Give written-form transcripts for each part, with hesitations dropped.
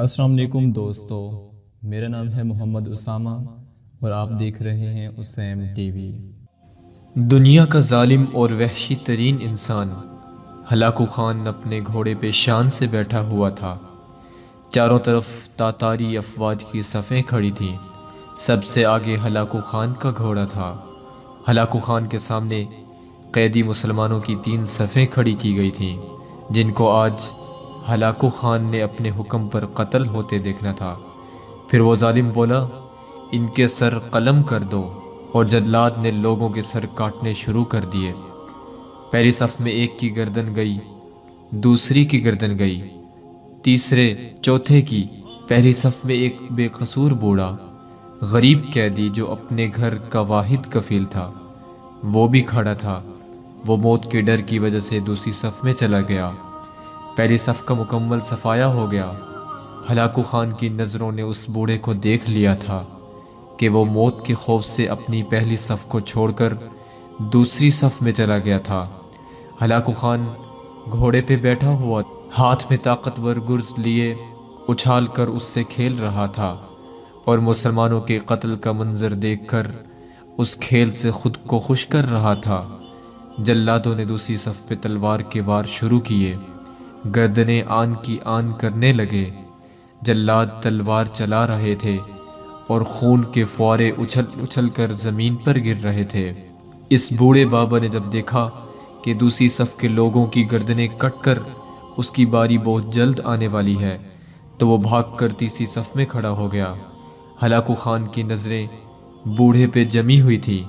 السلام علیکم دوستو، میرا نام ہے محمد اسامہ اور آپ دیکھ رہے ہیں اسیم ٹی وی۔ دنیا کا ظالم اور وحشی ترین انسان ہلاکو خان اپنے گھوڑے پہ شان سے بیٹھا ہوا تھا۔ چاروں طرف تاتاری افواج کی صفیں کھڑی تھیں۔ سب سے آگے ہلاکو خان کا گھوڑا تھا۔ ہلاکو خان کے سامنے قیدی مسلمانوں کی 3 صفیں کھڑی کی گئی تھیں، جن کو آج ہلاکو خان نے اپنے حکم پر قتل ہوتے دیکھنا تھا۔ پھر وہ ظالم بولا، ان کے سر قلم کر دو، اور جلاد نے لوگوں کے سر کاٹنے شروع کر دیے۔ پہلی صف میں ایک کی گردن گئی، دوسری کی گردن گئی، تیسرے چوتھے کی۔ پہلی صف میں ایک بے قصور بوڑھا غریب قیدی جو اپنے گھر کا واحد کفیل تھا، وہ بھی کھڑا تھا۔ وہ موت کے ڈر کی وجہ سے دوسری صف میں چلا گیا۔ پہلی صف کا مکمل صفایا ہو گیا۔ ہلاکو خان کی نظروں نے اس بوڑھے کو دیکھ لیا تھا کہ وہ موت کے خوف سے اپنی پہلی صف کو چھوڑ کر دوسری صف میں چلا گیا تھا۔ ہلاکو خان گھوڑے پہ بیٹھا ہوا، ہاتھ میں طاقتور گرز لیے اچھال کر اس سے کھیل رہا تھا، اور مسلمانوں کے قتل کا منظر دیکھ کر اس کھیل سے خود کو خوش کر رہا تھا۔ جلادوں نے دوسری صف پہ تلوار کے وار شروع کیے۔ گردنیں آن کی آن کرنے لگے۔ جلاد تلوار چلا رہے تھے اور خون کے فوارے اچھل اچھل کر زمین پر گر رہے تھے۔ اس بوڑھے بابا نے جب دیکھا کہ دوسری صف کے لوگوں کی گردنیں کٹ کر اس کی باری بہت جلد آنے والی ہے، تو وہ بھاگ کر تیسری صف میں کھڑا ہو گیا۔ ہلاکو خان کی نظریں بوڑھے پہ جمی ہوئی تھی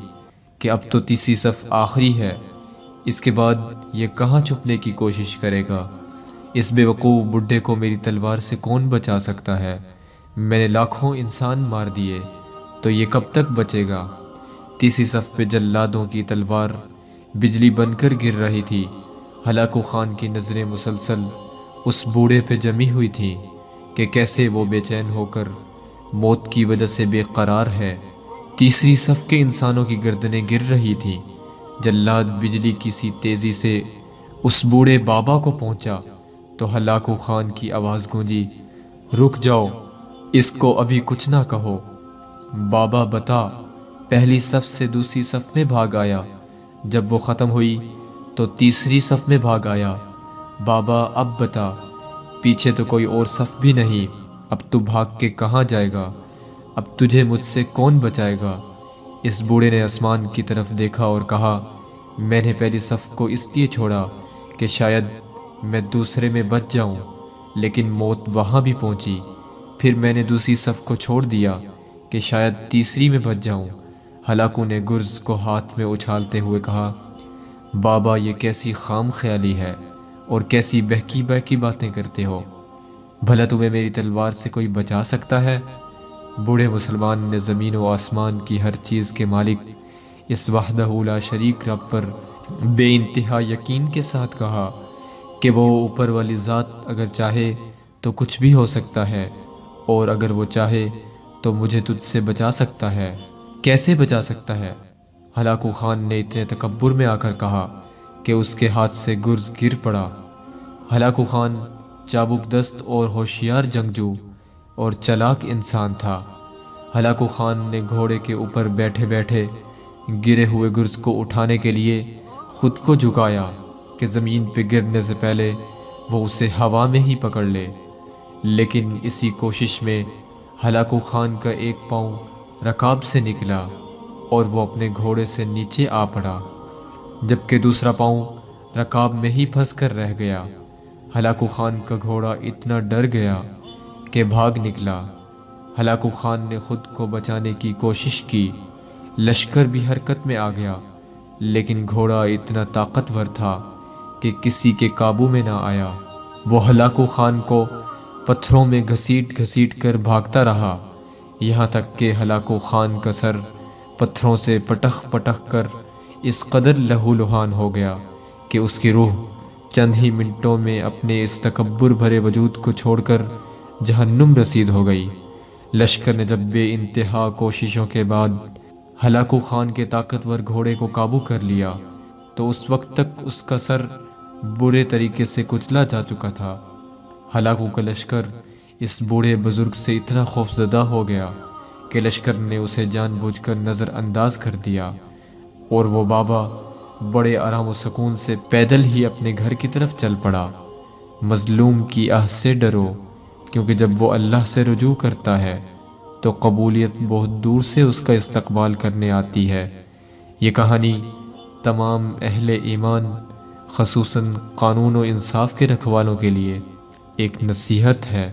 کہ اب تو تیسری صف آخری ہے، اس کے بعد یہ کہاں چھپنے کی کوشش کرے گا؟ اس بے وقوف بڈھے کو میری تلوار سے کون بچا سکتا ہے؟ میں نے لاکھوں انسان مار دیے، تو یہ کب تک بچے گا؟ تیسری صف پہ جلادوں کی تلوار بجلی بن کر گر رہی تھی۔ ہلاکو خان کی نظریں مسلسل اس بوڑھے پہ جمی ہوئی تھیں کہ کیسے وہ بے چین ہو کر موت کی وجہ سے بے قرار ہے۔ تیسری صف کے انسانوں کی گردنیں گر رہی تھیں۔ جلاد بجلی کی سی تیزی سے اس بوڑھے بابا کو پہنچا تو ہلاکو خان کی آواز گونجی، رک جاؤ، اس کو ابھی کچھ نہ کہو۔ بابا بتا، پہلی صف سے دوسری صف میں بھاگ آیا، جب وہ ختم ہوئی تو تیسری صف میں بھاگ آیا۔ بابا اب بتا، پیچھے تو کوئی اور صف بھی نہیں، اب تو بھاگ کے کہاں جائے گا؟ اب تجھے مجھ سے کون بچائے گا؟ اس بوڑھے نے آسمان کی طرف دیکھا اور کہا، میں نے پہلی صف کو اس لیے چھوڑا کہ شاید میں دوسرے میں بچ جاؤں، لیکن موت وہاں بھی پہنچی۔ پھر میں نے دوسری صف کو چھوڑ دیا کہ شاید تیسری میں بچ جاؤں۔ ہلاکو نے گرز کو ہاتھ میں اچھالتے ہوئے کہا، بابا یہ کیسی خام خیالی ہے اور کیسی بہکی بہکی باتیں کرتے ہو؟ بھلا تمہیں میری تلوار سے کوئی بچا سکتا ہے؟ بوڑھے مسلمان نے زمین و آسمان کی ہر چیز کے مالک اس وحدہ لا شریک رب پر بے انتہا یقین کے ساتھ کہا کہ وہ اوپر والی ذات اگر چاہے تو کچھ بھی ہو سکتا ہے، اور اگر وہ چاہے تو مجھے تجھ سے بچا سکتا ہے۔ کیسے بچا سکتا ہے؟ ہلاکو خان نے اتنے تکبر میں آ کر کہا کہ اس کے ہاتھ سے گرز گر پڑا۔ ہلاکو خان چابک دست اور ہوشیار جنگجو اور چلاک انسان تھا۔ ہلاکو خان نے گھوڑے کے اوپر بیٹھے بیٹھے گرے ہوئے گرز کو اٹھانے کے لیے خود کو جھکایا کہ زمین پہ گرنے سے پہلے وہ اسے ہوا میں ہی پکڑ لے، لیکن اسی کوشش میں ہلاکو خان کا ایک پاؤں رکاب سے نکلا اور وہ اپنے گھوڑے سے نیچے آ پڑا، جبکہ دوسرا پاؤں رکاب میں ہی پھنس کر رہ گیا۔ ہلاکو خان کا گھوڑا اتنا ڈر گیا کہ بھاگ نکلا۔ ہلاکو خان نے خود کو بچانے کی کوشش کی، لشکر بھی حرکت میں آ گیا، لیکن گھوڑا اتنا طاقتور تھا کہ کسی کے قابو میں نہ آیا۔ وہ ہلاکو خان کو پتھروں میں گھسیٹ گھسیٹ کر بھاگتا رہا، یہاں تک کہ ہلاکو خان کا سر پتھروں سے پٹخ پٹخ کر اس قدر لہو لہان ہو گیا کہ اس کی روح چند ہی منٹوں میں اپنے اس تکبر بھرے وجود کو چھوڑ کر جہنم رسید ہو گئی۔ لشکر نے جب بے انتہا کوششوں کے بعد ہلاکو خان کے طاقتور گھوڑے کو قابو کر لیا تو اس وقت تک اس کا سر برے طریقے سے کچلا جا چکا تھا۔ ہلاکو کا لشکر اس بوڑھے بزرگ سے اتنا خوفزدہ ہو گیا کہ لشکر نے اسے جان بوجھ کر نظر انداز کر دیا، اور وہ بابا بڑے آرام و سکون سے پیدل ہی اپنے گھر کی طرف چل پڑا۔ مظلوم کی آہ سے ڈرو، کیونکہ جب وہ اللہ سے رجوع کرتا ہے تو قبولیت بہت دور سے اس کا استقبال کرنے آتی ہے۔ یہ کہانی تمام اہل ایمان، خصوصاً قانون و انصاف کے رکھوالوں کے لیے ایک نصیحت ہے۔